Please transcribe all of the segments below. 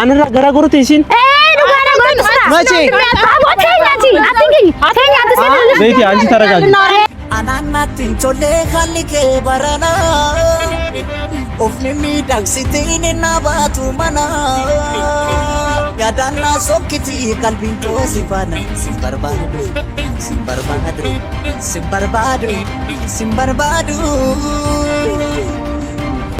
أنا غرغرت إيشين. ماشي. بيتي أنت ترى قاعد. أنا ناتين تولي خليك برانا. أفني داكسيتين نباتو منا. يا دانا سوكتي قلبي توسفانا. simbarbaadu.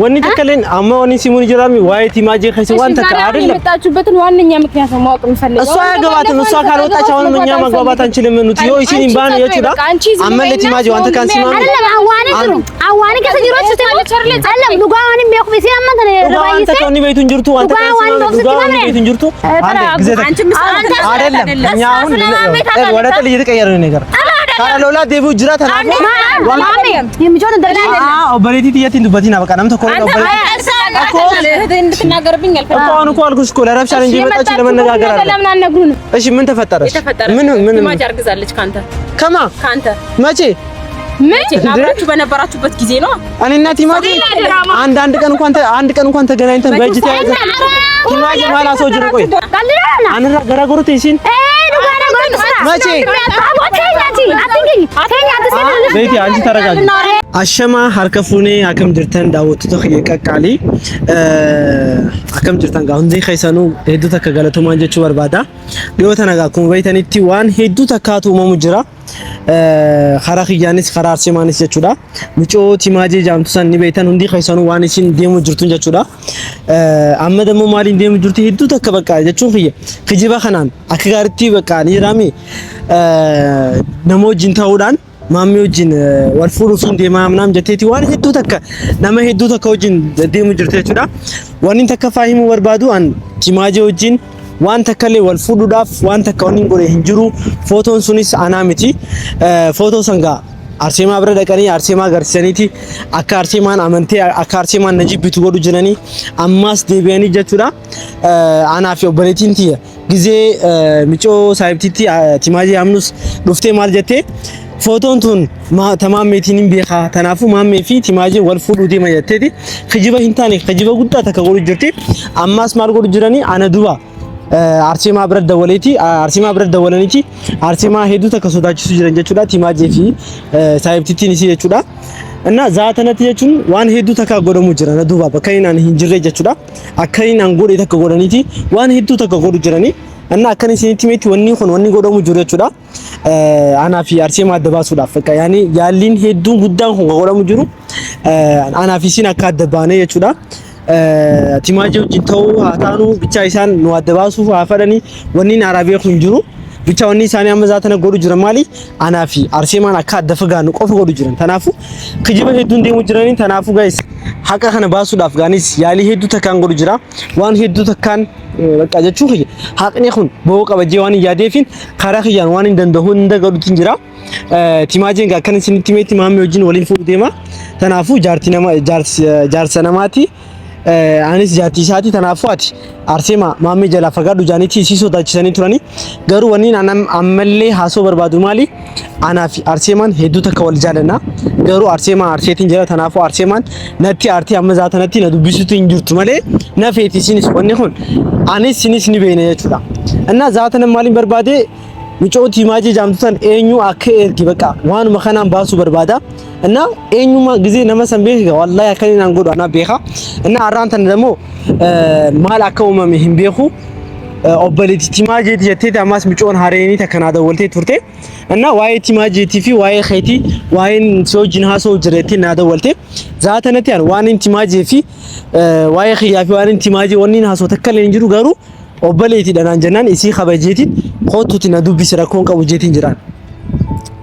ወኒ ተከለን አማ ወኒ ሲሙን ይጀራሚ ዋይቲ ማጂ ኸሲ ዋንተ ካርለ የመጣችሁበትን ዋንኛ ምክንያት ነው ማወቅ የምፈልገው። እሷ ያገባትን እሷ ካልወጣች አሁን እኛ መግባባት አንችልም። ኑት ዮ እሺ ባን የቹዳ አመለቲ ማጂ ዋንተ ካንሲ ማሚ አይደለም አዋኒ ከሰጅሮች ተማቸርለ አይደለም ዱጋዋኒ ቢያቁ ሲያማት ነው ረባይሴ አንተ ከኒ ቤቱን ጅርቱ አንተ ካንሲ ዱጋዋኒ ቤቱን ጅርቱ አንተ ግዜ አይደለም እኛ አሁን ወደ ጥል እየተቀየረ ነገር ካራሎላ ዴቡ ጅራ ተናቆ ማሚ የሚጆን እንደላ ኦበሬቲ ትየቲን ዱበቲና በቃ ናም ተኮለ ኦበሬቲ እኮ እንድትናገርብኝ አልፈልግም እኮ አልኩሽ እኮ ለረብሻ እንጂ መጣች ለመነጋገር አይደለም። ለምን አልነግሩን? እሺ ምን ተፈጠረ? ምን ማጂ አርግዛለች ካንተ ከማ ካንተ መቼ አብራችሁ በነበራችሁበት ጊዜ ነው። እኔና ቲማጂ አንድ ቀን እንኳን ተገናኝተን በእጅ ተያዘ ቲማጂ ማላ ሰው ጅር ቆይ አንራ ገራገሩት ይሲን መቼ ቤቲ አንቺ ተረጋጊ። አሸማ ሀርከፉኔ አከም ድርተን ዳወቱ ተخየ ቀቃሊ አከም ድርተን ጋውን ዘይ ኸይሰኑ ሄዱ ተከገለቱ ማንጀቹ በርባዳ ዲዮተ ነጋኩ በይተኒቲ ዋን ሄዱ ተካቱ መሙጅራ خراخيانيس خرار سيمانيس جچودا مچو تيماجي جامتسن ني بيتن ሁንዲ ኸይሰኑ ዋንሲን ዴሙ ጅርቱን ጀቹዳ አመደሙ ማሊን ዴሙ ጅርቲ ሄዱ ተከበቃ ጀቹን ኸየ ከጂባ ኸናን አከጋርቲ በቃ ኒራሚ ነሞጅን ታውዳን ማሚዮጅን ወልፉሩሱን ዴማ ምናም ጀቴቲ ዋን ሄዱ ተከ ነመ ሄዱ ተከውጅን ዴሙ ጅርቲ ጀቹዳ ዋኒን ተከፋሂሙ ወርባዱ አን ቲማጂዎጅን waan takkalee wal fuudhuudhaaf waan takka waniin godhe hin jiru footoon sunis anaa miti footoo sangaa arseemaa bira dhaqanii arseemaa agarsiisaniiti akka arseemaan amantee akka arseemaan najibbitu godhu jiranii ammaas deebi'anii jechuudha anaa fi obboleettiin tiyya gizee micoo saayibtiitti timaajii amnus dhuftee maal jettee footoon tun tamaameetiin hin beekaa tanaafuu maammee fi timaajii wal fuudhuu deema jetteeti kijiba hin taane kijiba guddaa takka godhu jirti ammaas maal godhu jiranii ana duba አርሴማ ብረት ደወለቲ አርሴማ ብረት ደወለኒቲ አርሴማ ሄዱ ተከሶታችሁ ጅረን ጀቹዳ ቲማጄ ፊ ሳይብቲቲን ሲ ጀቹዳ እና ዛተነት ጀቹን ዋን ሄዱ ተካጎደሙ ጅረን ዱባ በከይናን ሂንጅሬ ጀቹዳ አከይናን ጎዴ ተከጎደኒቲ ዋን ሄዱ ተከጎዱ ጅረኒ እና አከኒ ሲኒቲሜቲ ወኒ ሆን ወኒ ጎደሙ ጅረቹዳ አናፊ አርሴማ ደባሱዳ ፈቃ ያኒ ያሊን ሄዱ ጉዳን ሆን ጎደሙ ጅሩ አናፊ ሲን አካደባነ ጀቹዳ timaajii wajjin ta'uu haa taanu bicha isaan nu adda baasuuf haa fadhanii wanniin araabee kun jiru bicha wanni isaanii amma zaatana godhu jiran maali anaa fi arseemaan akka adda fagaannu qofa godhu jiran tanaafu kijiba hedduun deemu jiranii tanaafu guys haqa kana baasuudhaaf gaanis yaalii hedduu takkaan godhu jira waan hedduu takkaan bakka jechuu kiyya haqni kun bo'oo qabajee waan yaadeefin karaa kiyyaan waan hin danda'u hunda godhutin jira timaajiin ga kan isinitti meetti maammee wajjin waliin fuudhu deema tanaafu jaarsa namaati anis jaati isaati tanaafuati arsema maamee jala fagaadhu jaanitii siisoo daachisanii turani garuu waniin ammallee haasoo barbaadu maali anaa fi arseemaan hedduu takka wal jaalanna garuu arseemaa arseetiin jira tanaafu arseemaan natti artii amma zaatanatti na dubbisutu hin jirtu malee na feeti sinis wanni kun anis sinis ni beena jechuudha እና zaatanan maaliin barbaade ምጮ ቲማጂ ጃምቱን ኤኙ አከ ኤርጊ በቃ ዋን መከናን ባሱ በርባዳ እና ኤኙማ ጊዜ ነመሰን ቤት ወላሂ አከኒን አንጎዶ አና ቤኻ እና አራንተን ደሞ ማል አከውመ ምን ቤኹ ኦበሊቲ ቲማጂ የቴታ ማስ ምጮን ሃሬኒ ተከናደ ወልቴ ቱርቴ እና ዋይ ቲማጂ ቲፊ ዋይ ኸይቲ ዋይን ሶጅን ሃሶ ጅሬቲ ናደ ወልቴ ዛተነት ያን ዋኒን ቲማጂ ፊ ዋይ ኺያፊ ዋኒን ቲማጂ ወኒን ሃሶ ተከለ እንጅሩ ጋሩ ኦበሌቲ ደናን ጀናን ኢሲ ኸበጂቲ ኮቱቲ ነዱቢ ስራኮን ቀቡጄቲን ጅራን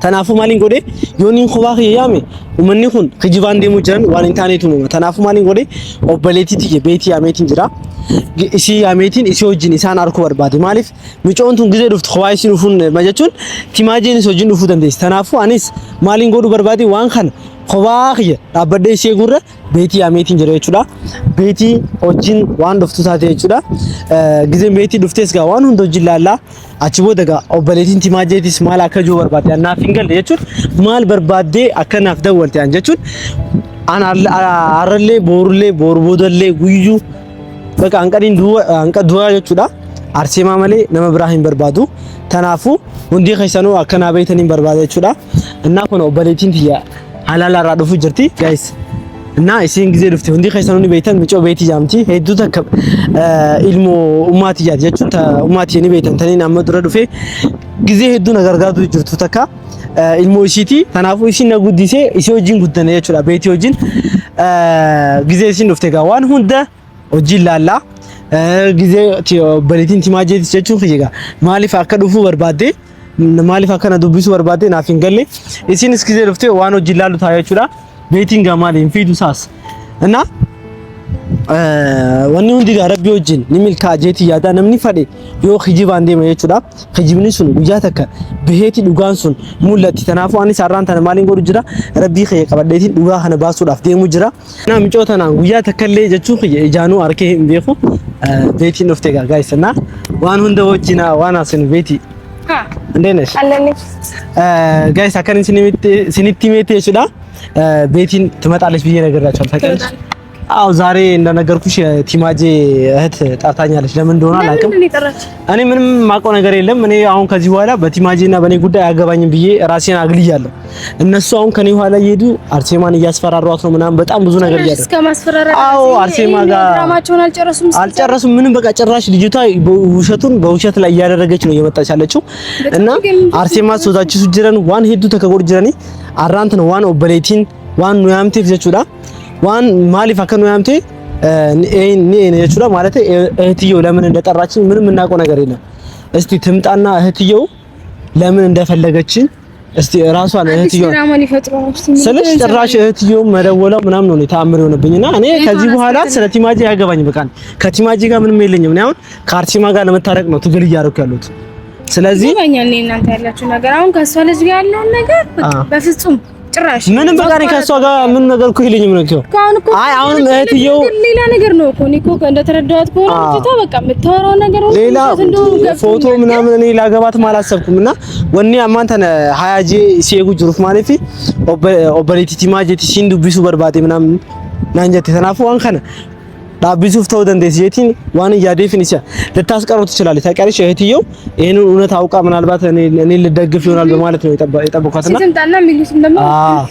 ተናፉ ማሊን ጎዴ ዮኒን ኹባኺ ያሜ ወመኒ ሁን ክጅባን ደሙ ጀን ዋን ኢንተርኔቱ ነው ተናፉ ማሊን ጎዴ ኦበሌቲ ቲየ ቤቲ ያሜቲን ጅራ ኢሲ ያሜቲን ኢሲ ወጅን ኢሳን አርኩ በርባዲ ማሊፍ ምጮንቱን ግዜ ዱፍት ኹዋይሲን ፉን ማጀቹን ቲማጂን ሶጅን ዱፉ ደንዴስ ተናፉ አኒስ ማሊን ጎዱ በርባዲ ዋን ኸን ኹባኺ አበደ ኢሲ ጉረ ቤቲ ያሜቲን ጅራ ይቹዳ ቤቲ ኦጂን ዋን ዱፍቱ ታቴ ይቹዳ ጊዜ ቤቲ ዱፍቴስ ጋ ዋን ሁንዶ ጅላላ አችቦ ደጋ ኦበሌቲን ቲማጄቲስ ማል አከጆ በርባዲ አና ፊንገል የቹን ማል በርባዲ አከናፍ ደወልቲ አንጀቹን አና አረሌ ቦሩሌ ቦርቦደሌ ጉዩ በቃ አንቀ ዱዋ jechuudha arseema malee nama biraa hin barbaadu tanaafu hundi keessanuu akkana beeytaniin barbaada jechuudha እና kun obboleettiin tiyya halala irraa dhufu jirti guys እና isiin ጊዜ dhufte hundi keessanuu beeytan micoo beeyti jaamti hedduu takka ilmoo ummaatiyyaati jechuun ummaatiyya ni beeytan taniin amma dura dhufe ጊዜ hedduu na gargaartu jirtu takka ilmoo isiiti tanaafu isiin na guddisee isii wajjin guddane jechuudha beeyti wajjin ጊዜ isiin dhufte gaa waan hunda hojiin laallaa ጊዜ obboleettiin timaajeetis jechuun kiyya maaliif akka dhufu barbaadde maaliif akka na dubbisu barbaadde naaf hin galle isiinis ጊዜ dhufte waan hojiin laallu ta'a jechuudha beetiin gaa maaliin fiidu saas እና wanni hundi gaa rabbi wajjin ni milkaa jeetii yaada namni fadhe yoo kijibaan deema jechuudha kijibni sun guyyaa takka biheeti dhugaan sun mul'atti tanaafu ani sarraan tana maaliin godhu jira rabbii kiyya qabadheetiin dhugaa kana baasuudhaaf deemu jira na micoo tanaan guyyaa takka illee jechuun kiyya ijaanuu arkee hin beeku beetiin dhufte gaa gaayis እና waan hunda wajjina waan asin beeti እንዴት ነሽ ጋይስ አከን ሲኒቲ ሜቴ ይችላ ቤቲን ትመጣለች ብዬ ነገራችኋል ታውቂያለሽ አው ዛሬ እንደነገርኩሽ ቲማጄ እህት ጣርታኛለች ለምን እንደሆነ አላውቅም እኔ ምንም ማቆ ነገር የለም እኔ አሁን ከዚህ በኋላ በቲማጄና በኔ ጉዳይ አያገባኝም ብዬ ራሴን አግልያለሁ እነሱ አሁን ከኔ ኋላ እየሄዱ አርሴማን እያስፈራሯት ነው ምናምን በጣም ብዙ ነገር እያደረጉ እስከ ማስፈራራት አው አርሴማ ጋር ድራማቸውን አልጨረሱም ምንም በቃ ጭራሽ ልጅቷ ውሸቱን በውሸት ላይ እያደረገች ነው እየመጣች ያለችው እና አርሴማ ሶዛች ሱጅረን ዋን ሄዱ ተከጎር ጅረኒ አራንት ነው ዋን ኦበሌቲን ዋን ነው ያምቴ ፍጀቹዳ ዋን ማሊፍ አከኑ ያምቴ እኔ የቹዳ ማለት እህትየው ለምን እንደጠራችኝ ምንም እናውቀው ነገር የለም እስቲ ትምጣና እህትየው ለምን እንደፈለገችኝ እስቲ ራሷን እህትየው ስለሽ ጭራሽ እህትየው መደወለው ምናምን ነው ተአምር የሆነብኝና እኔ ከዚህ በኋላ ስለ ቲማጂ ያገባኝ በቃ ከቲማጂ ጋር ምንም የለኝም ነው አሁን ከአርሴማ ጋር ለመታረቅ ነው ትግል እያደረኩ ያለሁት ስለዚህ ይበኛል እናንተ ያላችሁ ነገር አሁን ከሷ ልጅ ጋር ያለው ነገር በፍጹም ጭራሽ ምንም በቃ እኔ ከሷ ጋር ምን ነገር እኮ ይልኝም ነው አይ አሁንም እህትየው ሌላ ነገር ነው እኮ ኒኮ እንደተረዳሁት ከሆነ ብቻ በቃ የምታወራው ነገር ነው ሌላ ፎቶ ምናምን እኔ ላገባት ማላሰብኩምና ወኔ አማንተነ ሃያጂ ሲጉ ጅሩፍ ማለፊ ኦበሬቲ ቲማጄቲ ሲንዱ ቢሱ በርባቴ ምናምን ናንጀት ተናፉ አንከነ ዳቢሱፍ ተወደንደስ የቲን ዋን ያዴፊኒሻ ልታስቀሩት ይችላል ታውቂያለሽ እህትየው ይሄንን እውነት አውቃ ምናልባት እኔ ልደግፍ ይሆናል በማለት ነው የጠበኳትና ሲምጣና ሚሉስም ደግሞ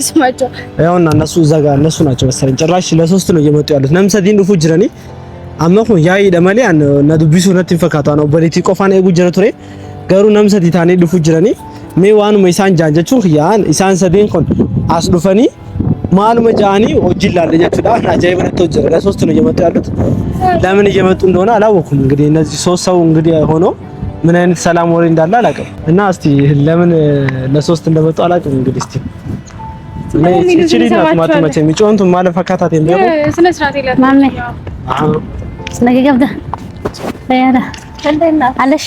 ስማቸው ያውና እነሱ እዛ ጋር እነሱ ናቸው መሰለኝ ጭራሽ ለሶስት ነው እየመጡ ያሉት ነምሰዲን ዱፉ ጅረኒ አመኹ ያይ ደመሌ እና ዱቢሱ ነትን ፈካቷ ነው በሌቲ ቆፋና የጉ ጀነቱሬ ገሩ ነምሰዲ ታኔ ዱፉ ጅረኒ ሜ ዋኑ መይሳን ጃንጀቹ ያን ኢሳን ሰዴን ኮን አስዱፈኒ ማልመ ጃኒ ወጅላል ለጀቹዳ አጃይብ ነተው ጀረ ለሶስት ነው እየመጡ ያሉት ለምን እየመጡ እንደሆነ አላወኩም እንግዲህ እነዚህ ሶስት ሰው እንግዲህ ሆኖ ምን አይነት ሰላም ወሬ እንዳለ አላውቅም እና እስቲ ለምን ለሶስት እንደመጡ አላውቅም እንግዲህ እስቲ እኔ ማት ማት የሚጮንቱ ማለፍ አካታቴ እንደው ስነ ስርዓት ይላል ማሜ ስነገ ገብዳ ያዳ አለሽ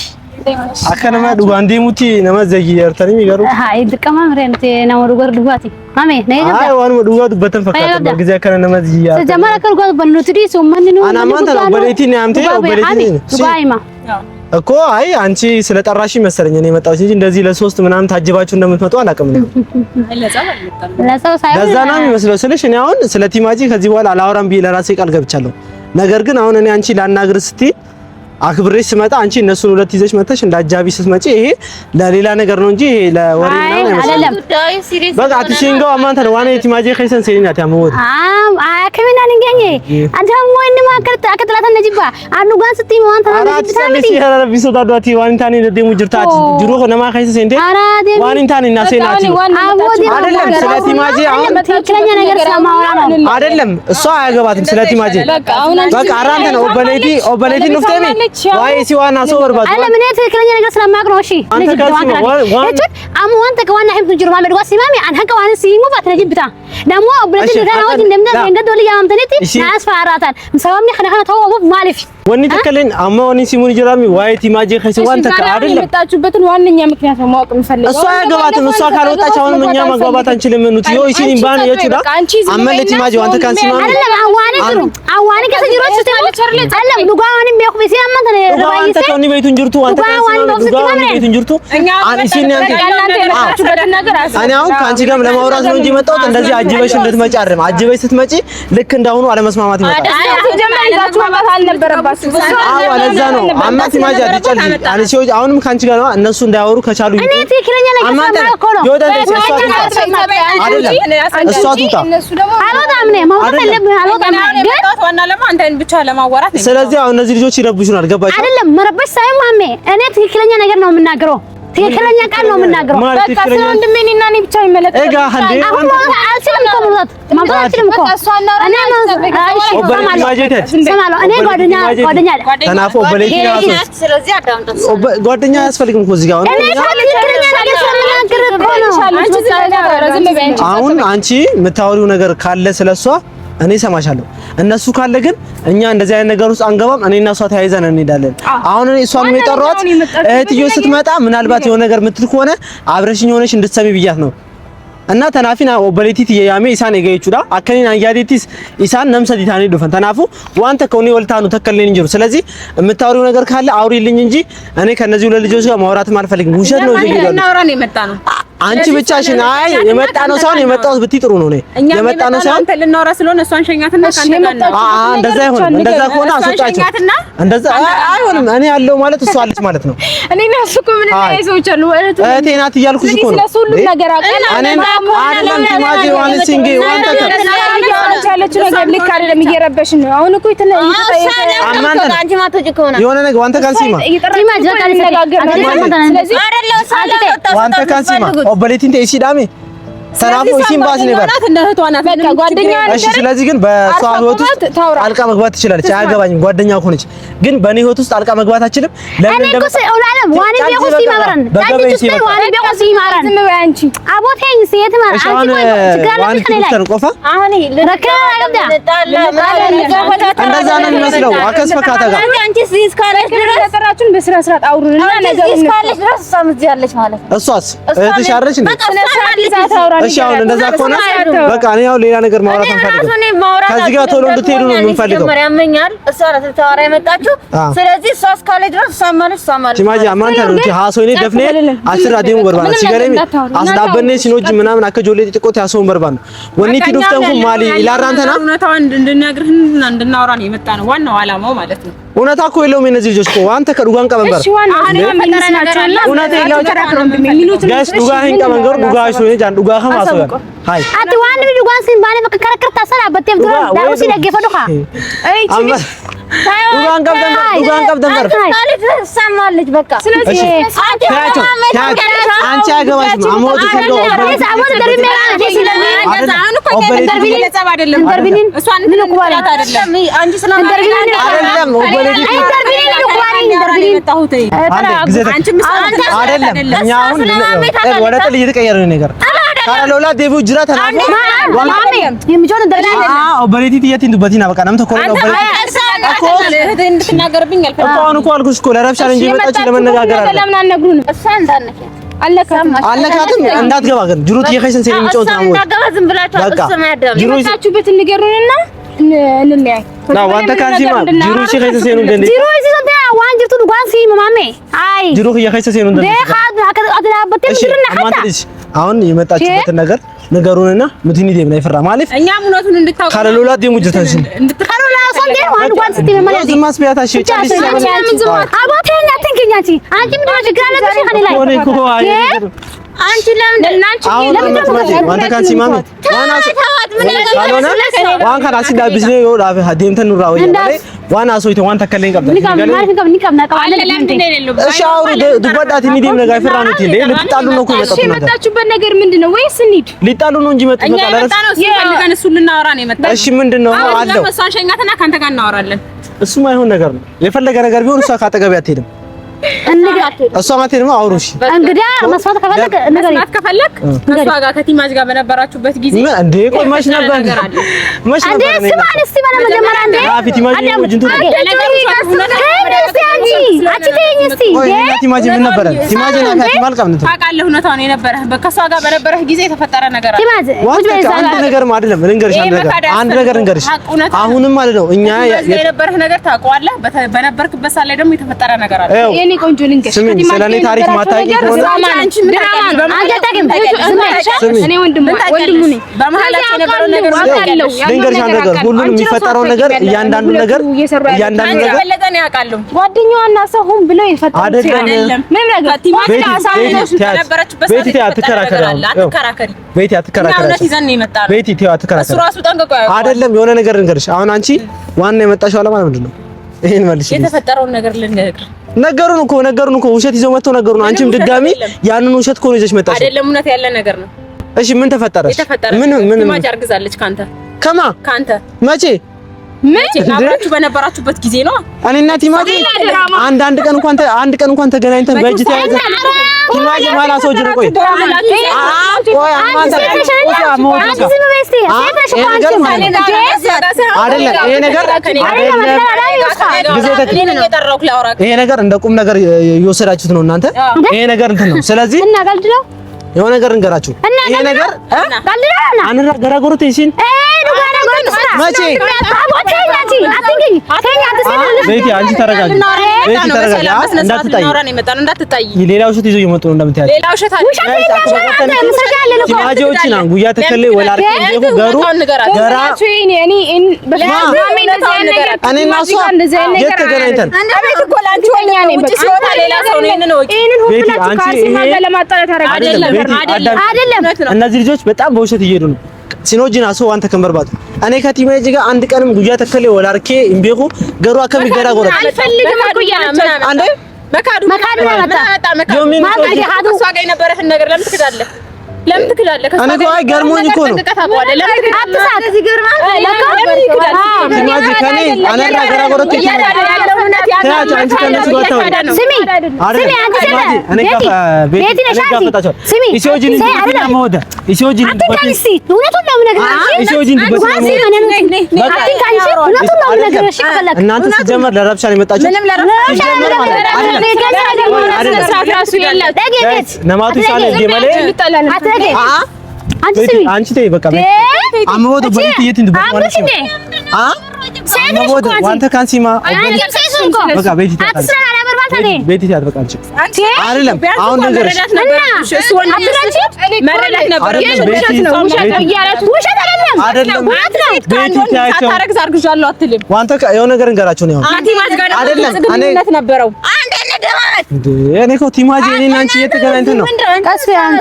አከነማ ዱጋንዴ ሙቲ ነመዘጊ ያርተኒ ሚገሩ ሃይ ድቀማ ምረንቴ ነው ዱጋር ዱጋቲ ማሜ ነይ ገብዳ አይ ዋን ዱጋቱ በተን ፈካታ በጊዜ አከነ ነመዘጊ ያ ተጀመረ ከዱጋቱ በሉትዲ ሶማን ነው አና ማንተ ነው በሌቲ ነው አምቴ በሌቲ ዱጋይማ እኮ አይ አንቺ ስለጠራሽ መሰለኝ እኔ መጣሁት እንጂ እንደዚህ ለሶስት ምናምን ታጅባችሁ እንደምትመጡ አላውቅም ነው ለዛው ሳይሆን ለዛ ነው የሚመስለው ስልሽ እኔ አሁን ስለ ቲማጂ ከዚህ በኋላ አላወራም ብዬ ለራሴ ቃል ገብቻለሁ ነገር ግን አሁን እኔ አንቺ ላናግር ስትይ አክብሬሽ ስመጣ አንቺ እነሱን ሁለት ይዘሽ መተሽ እንዳጃቢ ስትመጪ ይሄ ለሌላ ነገር ነው እንጂ ይሄ ለወሬ ነው አይደለም በቃ አትሽንጋው አማንተ ነው ዋና ቲማጂ ከይሰን ሰይናት ያመወድ አከመና ንገኝ አንተም ወይን ማከርት አከጥላተ ነጅባ አንዱ ጋር ስትይ ማንተ ነው አራሰልሽ ያረብ ቢሶዳዶቲ ዋንታኒ ደሙ ጅርታች ጅሮ ነማ ከይሰ እንዴ ዋንታኒ እና ሰይናት አይደለም ስለ ቲማጂ አሁን ትክክለኛ ነገር ስለማወራ ነው አይደለም እሷ አያገባትም ስለ ቲማጂ በቃ አራንተ ነው ኦበሌቲ ንፍቴኒ ዋይ ሲዋና ሰው ወርባቱ አለ ምን ትክክለኛ ነገር ስለማቅ ነው እሺ አሙ አንተ ከዋና ህምቱ ጅሩ ማመድ ዋሲ ማሚ አን ሀቀ ዋን ሲሙ ባትረጅብታ ደሞ ብለቲ ደራውት እንደምነ እንገዶ ለያምተነቲ ናስፋራታል ሰዋምኒ خنا ተወው ማለፊ ወኒ ተከለን አማ ወኒ ሲሙን ጅራሚ ዋይ ቲማጂ ከሲዋን ተካ አይደለም የመጣችሁበትን ዋንኛ ምክንያት ነው ማወቅ የምፈልገው እሷ ያገባትም እሷ ካልወጣች አሁን እኛ መግባባት አንችልም እንት ዮ እሺን ባን የቹዳ አመለ ቲማጂ ዋንተ ካን ሲማሚ አይደለም አዋኒ ከሰጅሮች ተለቸርለ አለም ዱጋዋኒ ቢያኩ ቢሲያማ ተነ አንተ ከኒ ቤቱን ጅርቱ አንተ ቤቱን ጅርቱ አንቺን አሁን ካንቺ ጋር ለማውራት ነው እንጂ መጣሁት እንደዚህ አጅበሽ እንድትመጪ አይደለም። አጅበሽ ስትመጪ ልክ እንዳሁኑ አለመስማማት ይመጣል። አዎ ለዛ ነው አማት ማጃ ዲጨል አንቺ አሁንም ካንቺ ጋር ነው እነሱ እንዳያወሩ ከቻሉ እኔ ትክክለኛ ነገር ሰማሁ ነው እሷ ትውጣ አልወጣም ነው ማውጣት የለብህም አልወጣም ግን ዋና ለማ አንተን ብቻ ለማዋራት ነው። ስለዚህ አሁን እነዚህ ልጆች ይረብሹናል። ገባችሁ አይደለም መረበሽ ሳይሆን ማሜ እኔ ትክክለኛ ነገር ነው የምናገረው ትክክለኛ ቃል ነው የምናገረው በቃ ስለወንድሜ እኔና እኔ ብቻ ይመለከታል እጋ አንዴ አሁን አልችልም እኮ ማውጣት አልችልም እኮ እኔ ጓደኛ ተናፎ በሌት ስለዚህ አዳምጣት ጓደኛ አያስፈልግም እኮ እዚህ ጋር አሁን አንቺ የምታወሪው ነገር ካለ ስለሷ እኔ ሰማሻለሁ። እነሱ ካለ ግን እኛ እንደዚህ አይነት ነገር ውስጥ አንገባም። እኔና እሷ ተያይዘን እንሄዳለን። አሁን እኔ እሷን ነው የጠራኋት። እህትዮ ስትመጣ ምናልባት የሆነ ነገር የምትል ከሆነ አብረሽኝ ሆነሽ እንድትሰሚ ብያት ነው እና ተናፊና ኦበሌቲት ያሜ ኢሳን የገይቹዳ አከኒን አንያዲቲስ ኢሳን ነምሰዲ ታኔ ዶፈን ተናፉ ዋንተ ከሆነ ወልታኑ ተከለኝ እንጂ ስለዚህ የምታወሪው ነገር ካለ አውሪልኝ እንጂ እኔ ከነዚህ ሁለት ልጆች ጋር ማውራትም አልፈልግም። ውሸት ነው እዚህ ጋር እናውራን የመጣ ነው። አንቺ ብቻሽን አይ የመጣ ነው ሳይሆን የመጣው ብትይ ጥሩ ነው። የመጣ ነው ሳይሆን አንተ ልናወራ ስለሆነ እሷን ሸኛትና ካንተ ጋር እንደዛ አይሆንም። እንደዛ ከሆነ አስወጣቸው። እንደዛ አይሆንም። እኔ ያለው ማለት እሷ አለች ማለት ነው። እኔ ናስኩ ምን ላይ ሰዎች አሉ እህቴ ናት እያልኩሽ እኮ ነው። ስለሱ ሁሉ ነገር አቀና አይደለም ቲማጂ ዋን ሲንጌ ዋን ያለችው ነገር ልክ አይደለም። እየረበሽን ነው አሁን እኮ አንቺ ማቶጂ ከሆነ የሆነ ነገር ዋንተ ካንሲማ ቲማጂ በቃ ስለዚህ ዋንተ ካንሲማ ኦበሌቲን ተይሲዳሜ ሰራፎ ሲምባስ ነበር በቃ ጓደኛ እሺ። ስለዚህ ግን በሷ ህይወት ውስጥ ጣልቃ መግባት ትችላለች። አያገባኝም። ጓደኛ ሆነች ግን በኔ ህይወት ውስጥ ጣልቃ መግባት አትችልም። ለምን እንደም ኦላለም ዋኒ ቢቆስ ይማራን ታንቺ ስለ ዋኒ ቢቆስ ይማራን ዝም በይ አንቺ አቦቴኝ ሲየት ማራ አንቺ ዋኒ ትቆፋ አሁን ረከና አገብዳ እንደዛ ነው የሚመስለው። አከስፈካታ ጋር አንቺ ሲስ ካለሽ ድረስ ተጠራችሁን በስራ ስራ አውሩንና ነገር ሲስ ካለሽ ድረስ ሳምዝ ያለች ማለት እሷስ እህትሽ አረች እንዴ? እሺ አሁን እንደዛ ከሆነ በቃ እኔ ያው ሌላ ነገር ማውራት አንፈልግም። ከዚህ ጋር ቶሎ እንድትሄዱ ነው የምንፈልገው። ያመኛል እሷ ናት ልታወራ የመጣችው። ስለዚህ እሷ እስካለ ድረስ ሳማለች ቲማጂ አማንታ ነው እንጂ ሃሶይኔ ደፍኔ አስራ ዲሙ በርባና ሲገረሚ አስዳበኔ ሲኖጅ ምናምን አከጆሌ ጥቆት ያሶን በርባና ወኒ ትዱፍተንኩ ማሊ ኢላራንተና እውነታውን እንድናግርህና እንድናወራ ነው የመጣ ነው ዋናው አላማው ማለት ነው። እውነታ እኮ የለውም የነዚህ ልጆች እኮ አንተ ከዱጋን ቀበንበር እውነታ የለውም ጋስ ዱጋ ህን ቀበንበር ዱጋ ሾኔ ጃን ዱጋ ከማሶ ሃይ አት ዋን ዱጋን ሲን ባለ በከረከር ታሰራ በተም ድራ ዳውሲ ደገፈ ዱኻ አይ ዱጋን ቀበንበር ሰማለች በቃ ስለዚህ አንቺ አገባሽም አሞት ሰንዶ አሞት ደርቢና አለካትም እንዳትገባ ግን ጅሩት የከሰን ሲል የሚጮት ነው በቃ ጅሩታችሁበት ንገሩንና እንለያይ ና ዋንተ ካንሲማ ጅሩት የከሰን ሲል ነው እንዴ ጅሩት ይዘታ ዋን ጅሩት ጓን ሲል ማሜ አይ ጅሩት የከሰን ሲል ነው እንዴ አከዳበት ምድርና ሐታ አሁን የመጣችበት ነገር ነገሩንና ምትኒ ደም ላይ ፈራ ማለፍ እኛ ሙነቱን እንድታውቁ ካለሎላ ደሙ ጅርታሽ ካለሎላ ሰንዴ ዋን ጓን ስትይ ማለት ነው ማስቢያታሽ ጫሊስ አባቴኛ ትንኪኛቺ አንቺ ምንድነው ችግር አለብሽ ከኔ ላይ አንቺ ለምን ዋንተ ካንሲማ ዋና ካልሆነ ዋን ካራሲ ዳብስ ነው ይወዳ ሀዴምተን ኑራው ያለ ዋና ሶይተ ዋንተ ከለኝ ቀበል እሺ አውሩ ድጓዳት ሚዲም ነገር ፍራኑት እንዴ ልትጣሉ ነው እኮ የመጣችሁበት ነገር ምንድነው? ወይስ እንሂድ? ሊጣሉ ነው እንጂ መጣ ፈልገን እሱ ልናወራ ነው የመጣው። እሺ ምንድነው አለው እሷን ሸኛትና ካንተ ጋር እናወራለን። እሱ ማይሆን ነገር ነው። የፈለገ ነገር ቢሆን እሷ ካጠገብ አትሄድም። እሷ ማትሄድም አውሩሽ እንግዲህ መስዋዕት ከፈለክ ነገር ከፈለክ ከሷ ጋር ከቲማጅ ጋር በነበራችሁበት ጊዜ እንዴ ቆይ ማሽ ነበር ማሽ ነበር እንዴ ስማን እስቲ መጀመሪያ እንዴ አፊ ቲማጅ ነው ጅንቱ አንቺ ተይኝ እስቲ ቆይ ቲማጂ ምን ነበር? ቲማጂ ናት ማልቀም ነው ታውቃለህ። እውነታውን የነበረህ በከሷ ጋር በነበረህ ጊዜ የተፈጠረ ነገር አለ። ቲማጂ አንድ ነገር አይደለም። ልንገርሽ አንድ ነገር እንገርሽ። አሁንም ማለት ነው እኛ የነበረህ ነገር ታውቀዋለህ። በነበርክበት ሰዓት ላይ ደግሞ የተፈጠረ ነገር አለ። የኔ ቆንጆ ልንገርሽ ስለኔ ታሪክ ማታውቂ ከሆነ እኔ ወንድሙ ነኝ። በመሀላችሁ የነበረው ነገር ልንገርሽ አንድ ነገር ሁሉንም የሚፈጠረው ነገር እያንዳንዱ ነገር በለጠን ያውቃለሁ። ጓደኛዋና ሰው ሁን ብሎ ይፈጠራል አይደለም። ምንም ነገር ቲማጂ አሳምነሽ በነበረችበት ሰዓት ቤቲ አትከራከሪ። ቤቲ አትከራከሪ። ቤቲ አትከራከሪ። እሱ ራሱ ጠንቅቆ ያውቃል። አይደለም የሆነ ነገር እንገርሽ። አሁን አንቺ ዋና የመጣሽው አላማ ምንድነው? ይሄን መልሽ። የተፈጠረውን ነገር ልንገርሽ። ነገሩን እኮ ውሸት ይዘው መጥተው ነገሩን አንቺም ድጋሚ ያንን ውሸት እኮ ነው ይዘሽ መጣሽ። አይደለም እውነት ያለ ነገር ነው። እሺ ምን ተፈጠረ? ምን ቲማጂ አርግዛለች ካንተ። ከማ ካንተ መቼ አብራችሁ በነበራችሁበት ጊዜ ነው። እኔና ቲማጂ አንድ ቀን እንኳን ተገናኝተን በእጅ ተያይዘን ቲማጂ ማለት ሰው ጅሩ ቆይ ይሄ ነገር እንደ ቁም ነገር እየወሰዳችሁት ነው እናንተ። ይሄ ነገር እንትን ነው። ስለዚህ የሆነ ነገር እንገራችሁ። ይሄ ነገር አንራገራገሩት ይሲን መቼ ቤቲ አንቺ ተረጋጊ። ቤቲ ተረጋጊ። እንዳትጣይ ሌላ ውሸት ይዞ እየመጡ ነው እንደምታያቸው። ሌላ ውሸት አለ። ቲማጂዎችን አንጉያ ተከለ ወላርክ ይሄው ገሩ ገራ እኔና እሷ የት ተገናኝተን እነዚህ ልጆች በጣም በውሸት እየሄዱ ነው። ሲኖጂና ሰው አንተ ከመርባቱ እኔ ከቲማጂ ጋር አንድ ቀንም ጉያ ተከለ ወላርኬ እምቤሁ ገሩ ከሚገራ ጎረ አልፈልግም እኮ ያለ አንዴ መካዱ እሷ ጋር የነበረህን ነገር ለምን ትክዳለህ? ለምን ትክዳለህ? እኔ እኮ አይ ገርሞኝ እኮ ነው። ቲማጂ ከኔ አነራ ገራጎረቱ እናንተ ሲጀመር ለረብሻ ነው የመጣችሁት። ነማቱ ሳለ ጀመለ አንቺ ተይ በቃ አመወደ በልት የት እንደባለ አመወደ ዋንተ ካንሲማ በቃ ቤቲ ቤቲ ያድበቃ አንቺ አይደለም አሁን ነገር እሱ ወንድምሽ መረዳት ነበር። አይደለም ታረግዝ አርግዣለሁ አትልም። ዋንተ የሆነ ነገር እንገራቸው ነው አይደለም ግንኙነት ነበረው እኔ እኮ ቲማጂ እኔና አንቺ እየተገናኝተን ነው።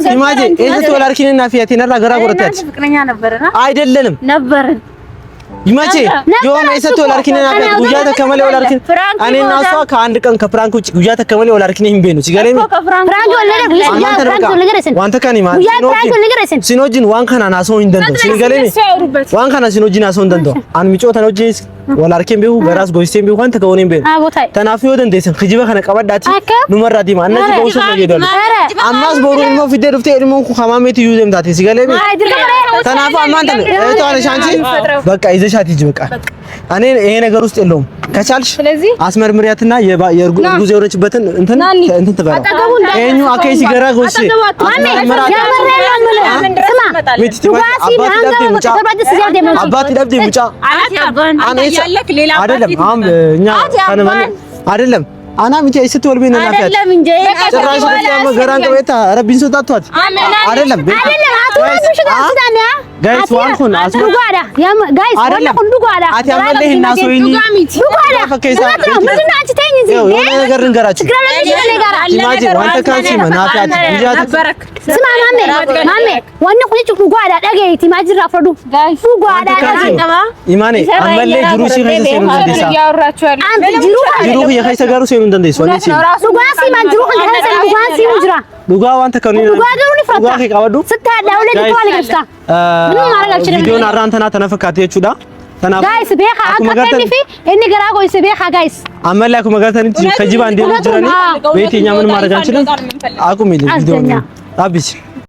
ቲማጂ እዚህ ተወላርኪንና ፊያቴና ገራጎረታች ፍቅረኛ ነበርና አይደለንም ነበርን ይመቼ የሆነ የሰቶ ወላርኪንና ጉያ ተከመለ ወላርኪን እኔና እሷ ከአንድ ቀን ከፍራንክ ውጭ ጉያ ተከመለ ወላርኪን ይሄን ቤት ነው ሲገለኝ ዋንተ ካኒ ማለት ሲኖጂን ዋንካና ናሶ እንደንቶ ሲገለኝ ዋንካና ሲኖጂን ናሶ እንደንቶ አን ሚጮ ተኖጂስ ወላርኪን ቤሁ በራስ ጎይስቴን ቤሁ አንተ ከሆነም ቤት ተናፊዮ ደንደሰን ክጂበ ከነ ቀበዳቲ ኑመራቲ ማነዚ በውሸት ነው ይደሉ አማስ ቦሩ ነው ፊደር ፍቴ እድሞ ከማሜት ዩዘም ዳቴ ሲገለኝ ተናፋ ማንተ ነው እቷን ሻንቺ በቃ ይዘሻት ይጅ በቃ እኔ ይሄ ነገር ውስጥ የለውም። ከቻልሽ አስመርምሪያትና የእርጉዝ የሆነችበትን እንትን ትበራ እኙ አከይ ሲገራ ጎሽ አባት ደብዴ ሙጫ አይደለም አና ምንቴ ስትወል ቢነ ናፈት አይደለም እንጂ ጭራሽ ለማ ገራን ቀበታ ረቢን ሰጣቷት አይደለም ጋይስ ዋንኩን አስሩ ጓዳ ጋይስ ወለኩን ጓዳ አትያመለህ እና ሶይኒ ጓዳ ፈከይሳ ምንድን አንቺ ተኝ እንጂ የሆነ ነገር እንገራችሁ ኢማጂን ዋንተ ካንሲ መናፋት ይያት ስማ ማሜ ወነ ኩሊጭ ጓዳ ደገይ ኢማጂን ራፍረዱ ጋይስ ጓዳ ኢማኔ አመለ ጅሩሲ ከይሰ ሰኑ እንደሳ ያወራችኋል አንተ ጅሩ የከይሰ ጋሩ ሰኑ እንደንደስ ወኒ ሲ ጓሲ ማን ጅሩ ከይሰ ጓሲ ሙጅራ ዱጋ ዋንተ ከኑ ዱጋ ገሩን ፍራታ ዱጋ ከቀበዱ ስታዳ ወለድ ተዋል ገስካ ምንም ማረግ አልችልም ቪዲዮን አራንተና ተነፈካት የቹዳ ተናፍ ጋይስ ቤኻ አከተኒ ፊ እኒ ገራ ጎይስ ቤኻ ጋይስ አመላኩ መጋተኒ ከጂባ እንደ ጅራኒ ቤቴኛ ምን ማረግ አልችልም አቁም ይል ቪዲዮን አብሽ